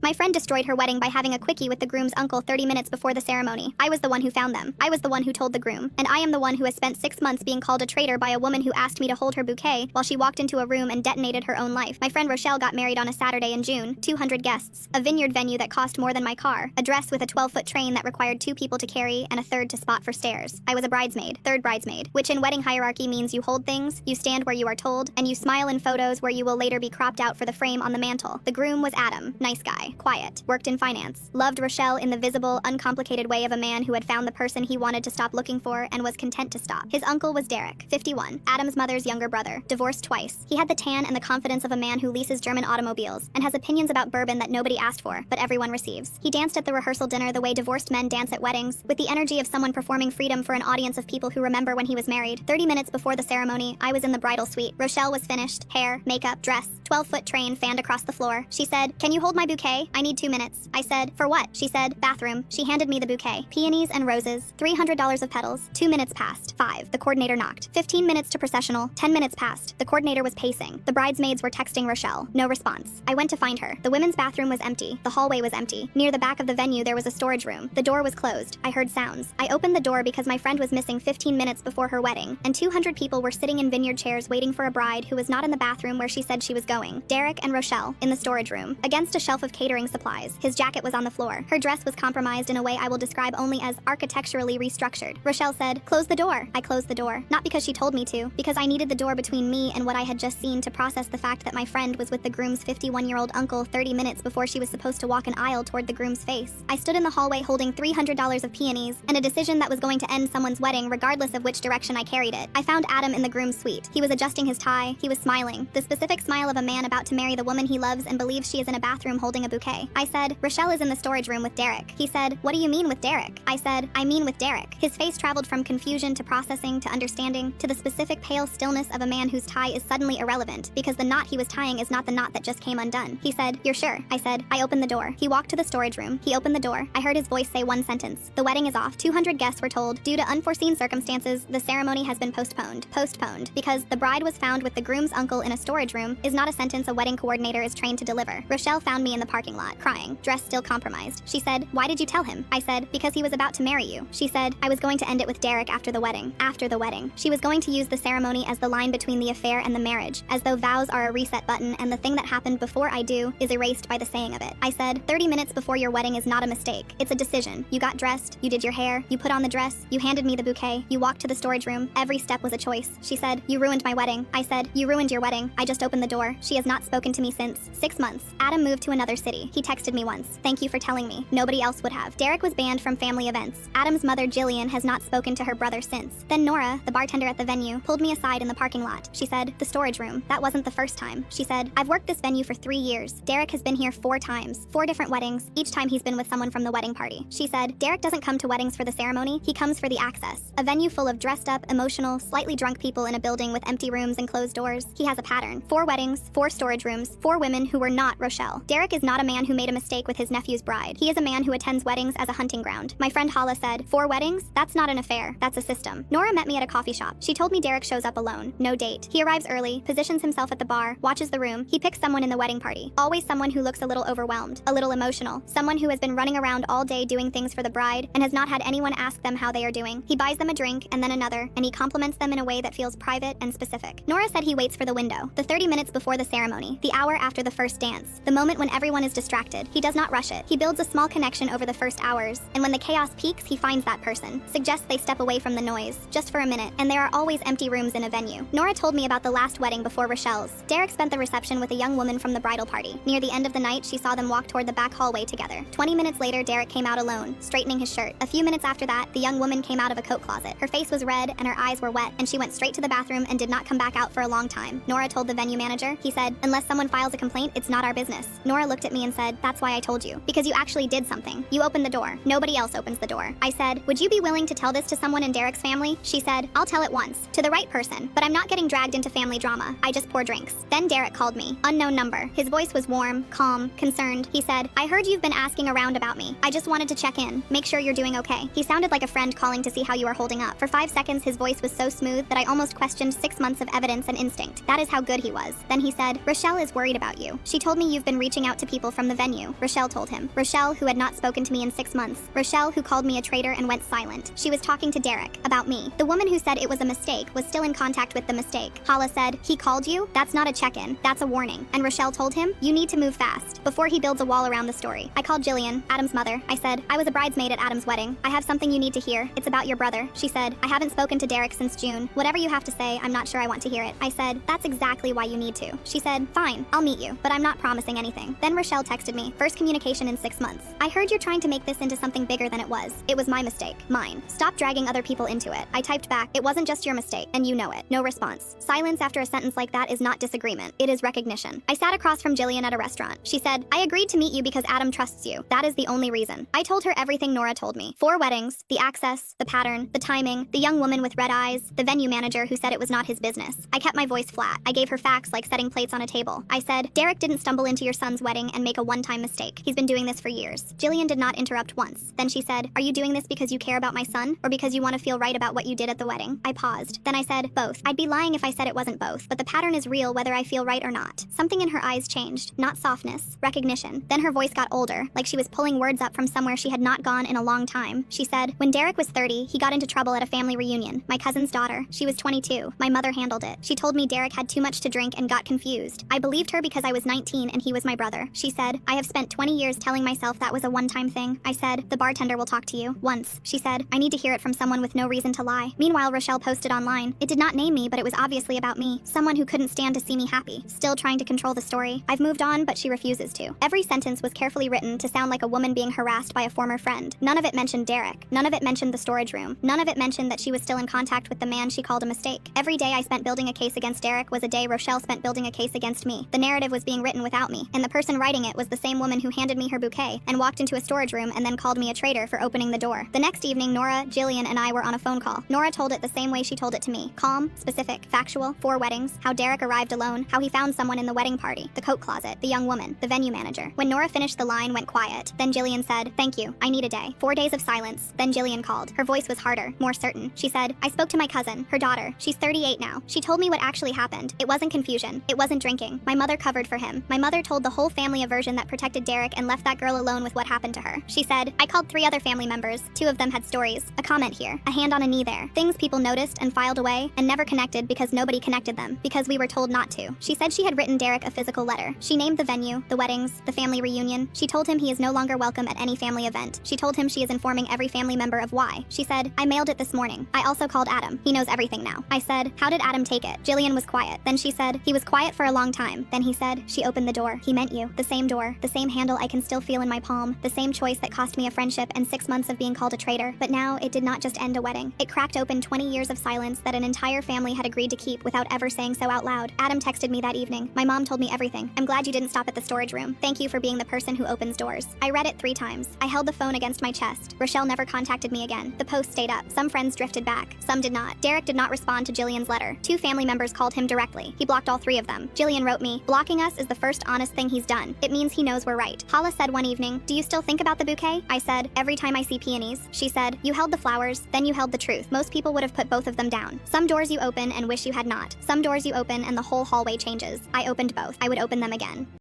My friend destroyed her wedding by having a quickie with the groom's uncle 30 minutes before the ceremony. I was the one who found them. I was the one who told the groom. And I am the one who has spent 6 months being called a traitor by a woman who asked me to hold her bouquet while she walked into a room and detonated her own life. My friend Rochelle got married on a Saturday in June, 200 guests, a vineyard venue that cost more than my car, a dress with a 12-foot train that required 2 people to carry and a third to spot for stairs. I was a bridesmaid, third bridesmaid, which in wedding hierarchy means you hold things, you stand where you are told, and you smile in photos where you will later be cropped out for the frame on the mantle. The groom was Adam, nice guy, quiet, worked in finance, loved Rochelle in the visible, uncomplicated way of a man who had found the person he wanted to stop looking for and was content to stop. His uncle was Derek, 51, Adam's mother's younger brother, divorced twice. He had the tan and the confidence of a man who leases German automobiles and has opinions about bourbon that nobody asked for, but everyone receives. He danced at the rehearsal dinner the way divorced men dance at weddings, with the energy of someone performing freedom for an audience of people who remember when he was married. 30 minutes before the ceremony, I was in the bridal suite. Rochelle was finished, hair, makeup, dress, 12-foot train fanned across the floor. She said, "Can you hold my bouquet? I need 2 minutes." I said, "For what?" She said, "Bathroom." She handed me the bouquet. Peonies and roses, $300 of petals. 2 minutes passed. 5. The coordinator knocked. 15 minutes to processional. 10 minutes passed. The coordinator was pacing. The bridesmaids were texting Rochelle. No response. I went to find her. The women's bathroom was empty. The hallway was empty. Near the back of the venue there was a storage room. The door was closed. I heard sounds. I opened the door because my friend was missing 15 minutes before her wedding, and 200 people were sitting in vineyard chairs waiting for a bride who was not in the bathroom where she said she was going. Derek and Rochelle, in the storage room, against a shelf of catering supplies. His jacket was on the floor. Her dress was compromised in a way I will describe only as architecturally restructured. Rochelle said, "Close the door." I closed the door. Not because she told me to, because I needed the door between me and what I had just seen to process the fact that my friend was with the groom's 51-year-old uncle 30 minutes before she was supposed to walk an aisle toward the groom's face. I stood in the hallway holding $300 of peonies and a decision that was going to end someone's wedding regardless of which direction I carried it. I found Adam in the groom's suite. He was adjusting his tie. He was smiling. The specific smile of a man about to marry the woman he loves and believes she is in a bathroom holding a bouquet. I said, "Rochelle is in the storage room with Derek." He said, "What do you mean with Derek?" I said, "I mean with Derek." His face traveled from confusion to processing to understanding to the specific pale stillness of a man whose tie is suddenly irrelevant because the knot he was tying is not the knot that just came undone. He said, "You're sure?" I said, "I opened the door." He walked to the storage room. He opened the door. I heard his voice say one sentence. "The wedding is off." 200 guests were told, due to unforeseen circumstances, the ceremony has been postponed. Postponed. Because the bride was found with the groom's uncle in a storage room is not a sentence a wedding coordinator is trained to deliver. Rochelle found me in the parking lot, crying, dress still compromised. She said, "Why did you tell him?" I said, "Because he was about to marry you." She said, "I was going to end it with Derek after the wedding." After the wedding. She was going to use the ceremony as the line between the affair and the marriage, as though vows are a reset button and the thing that happened before I do is erased by the saying of it. I said, 30 minutes before your wedding is not a mistake. It's a decision. You got dressed, you did your hair, you put on the dress, you handed me the bouquet, you walked to the storage room. Every step was a choice. She said, "You ruined my wedding." I said, "You ruined your wedding." I just opened the door. She has not spoken to me since. 6 months. Adam moved to another city. He texted me once. "Thank you for telling me." Nobody else would have. Derek was banned from family events. Adam's mother, Jillian, has not spoken to her brother since. Then Nora, the bartender at the venue, pulled me aside in the parking lot. She said, "The storage room. That wasn't the first time." She said, "I've worked this venue for 3 years. Derek has been here 4 times. 4 different weddings. Each time he's been with someone from the wedding party." She said, "Derek doesn't come to weddings for the ceremony. He comes for the access. A venue full of dressed up, emotional, slightly drunk people in a building with empty rooms and closed doors. He has a pattern. 4 weddings, 4 storage rooms, 4 women who were not Rochelle. Derek is not a man who made a mistake with his nephew's bride. He is a man who attends weddings as a hunting ground." My friend Hala said, "4 weddings? That's not an affair. That's a system." Nora met me at a coffee shop. She told me Derek shows up alone. No date. He arrives early, positions himself at the bar, watches the room. He picks someone in the wedding party. Always someone who looks a little overwhelmed, a little emotional, someone who has been running around all day doing things for the bride and has not had anyone ask them how they are doing. He buys them a drink and then another, and he compliments them in a way that feels private and specific. Nora said he waits for the window, the 30 minutes before the ceremony, the hour after the first dance, the moment when everyone is distracted. He does not rush it. He builds a small connection over the first hours, and when the chaos peaks, he finds that person, suggests they step away from the noise, just for a minute, and there are always empty rooms in a venue. Nora told me about the last wedding before Rochelle's. Derek spent the reception with a young woman from the bridal party. Near the end of the night, she saw them walk toward the back hallway together. 20 minutes later, Derek came out alone, straightening his shirt. A few minutes after that, the young woman came out of a coat closet. Her face was red and her eyes were wet, and she went straight to the bathroom and did not come back out for a long time. Nora told the venue manager. He said, "Unless someone files a complaint, it's not our business." Nora looked at me and said, "That's why I told you. Because you actually did something. You opened the door. Nobody else opens the door." I said, "Would you be willing to tell this to someone in Derek's family?" She said, "I'll tell it once. To the right person. But I'm not getting dragged into family drama. I just pour drinks." Then Derek called me. Unknown number. His voice was warm, calm, concerned. He said, "I heard you've been asking around about me. I just wanted to check in. Make sure you're doing okay." He sounded like a friend calling to see how you are holding up. For 5 seconds, his voice was so smooth that I almost questioned 6 months of evidence and instinct. That is how good he was. Then he said, "Rochelle is worried about you. She told me you've been reaching out to people from the venue. Rochelle told him. Rochelle, who had not spoken to me in 6 months. Rochelle, who called me a traitor and went silent. She was talking to Derek about me. The woman who said it was a mistake was still in contact with the mistake. Hala said, he called you? That's not a check-in. That's a warning. And Rochelle told him, you need to move fast before he builds a wall around the story. I called Jillian, Adam's mother. I said, I was a bridesmaid at Adam's wedding. I have something you need to hear. It's about your brother. She said, I haven't spoken to Derek since June. Whatever you have to say, I'm not sure I want to hear it. I said, that's exactly why you need to. She said, fine, I'll meet you, but I'm not promising anything. Then Rochelle texted me, first communication in 6 months. I heard you're trying to make this into something bigger than it was. It was my mistake. Mine. Stop dragging other people into it. I typed back, it wasn't just your mistake, and you know it. No response. Silence after a sentence like that is not disagreement. It is recognition. I sat across from Jillian at a restaurant. She said, I agreed to meet you because Adam trusts you. That is the only reason. I told her everything Nora told me. 4 weddings, the access, the pattern, the timing, the young woman with red eyes, the venue manager who said it was not his business. I kept my voice flat. I gave her facts like setting plates on a table. I said, Derek didn't stumble into your son's wedding and make a one-time mistake. He's been doing this for years. Jillian did not interrupt once. Then she said, are you doing this because you care about my son or because you want to feel right about what you did at the wedding? I paused. Then I said, both. I'd be lying if I said it wasn't both, but the pattern is real whether I feel right or not. Something in her eyes changed. Not softness, recognition. Then her voice got older, like she was pulling words up from somewhere she had not gone in a long time. She said, when Derek was 30, he got into trouble at a family reunion. My cousin's daughter. She was 22. My mother handled it. She told me Derek had too much to drink and got confused. I believed her because I was 19 and he was my brother. She said, I have spent 20 years telling myself that was a one-time thing. I said, the bartender will talk to you. Once. She said, I need to hear it from someone with no reason to lie. Meanwhile, Rochelle posted online. It did not name me, but it was obviously about me. Someone who couldn't stand to see me happy. Still trying to control the story. I've moved on, but she refuses to. Every sentence was carefully written to sound like a woman being harassed by a former friend. None of it mentioned Derek. None of it mentioned the storage room. None of it mentioned that she was still in contact with the man she called a mistake. Every day I spent building a case against Derek was a day Rochelle spent building a case against me. The narrative was being written without me, and the person writing it was the same woman who handed me her bouquet and walked into a storage room and then called me a traitor for opening the door. The next evening, Nora, Jillian, and I were on a phone call. Nora told it the same way she told it to me. Calm, specific, factual, 4 weddings, how Derek arrived alone, how he found someone in the wedding party, the coat closet, the young woman, the venue manager. When Nora finished the line went quiet. Then Jillian said, thank you, I need a day. 4 days of silence. Then Jillian called. Her voice was harder, more certain. She said, I spoke to my cousin, her daughter. She's 38 now. She told me what actually happened. It wasn't confusion. It wasn't drinking. My mother covered for him. My mother told the whole family a version that protected Derek and left that girl alone with what happened to her. She said, I called 3 other family members. 2 of them had stories. A comment here. A hand on a knee there. Things people noticed and filed away and never connected because nobody connected them. Because we were told not to. She said she had written Derek a physical letter. She named the venue, the weddings, the family reunion. She told him he is no longer welcome at any family event. She told him she is informing every family member of why. She said, I mailed it this morning. I also called Adam. He knows everything now. I said, how did Adam take it? Jillian was quiet. Then she said, he was quiet for a long time. Then he said, she opened the door. He meant you. The same door. The same handle I can still feel in my palm. The same choice that cost me a friendship and 6 months of being called a traitor. But now, it did not just end a wedding. It cracked open 20 years of silence that an entire family had agreed to keep without ever saying so out loud. Adam texted me that evening. My mom told me everything. I'm glad you didn't stop at the storage room. Thank you for being the person who opens doors. I read it 3 times. I held the phone against my chest. Rochelle never contacted me again. The post stayed up. Some friends drifted back. Some did not. Derek did not respond to Jillian's letter. 2 family members called him directly. He blocked all 3 of them. Jillian wrote me, blocking us is the first honest thing he's done. It means he knows we're right. Hala said one evening, do you still think about the bouquet? I said, every time I see peonies. She said, you held the flowers, then you held the truth. Most people would have put both of them down. Some doors you open and wish you had not. Some doors you open and the whole hallway changes. I opened both. I would open them again.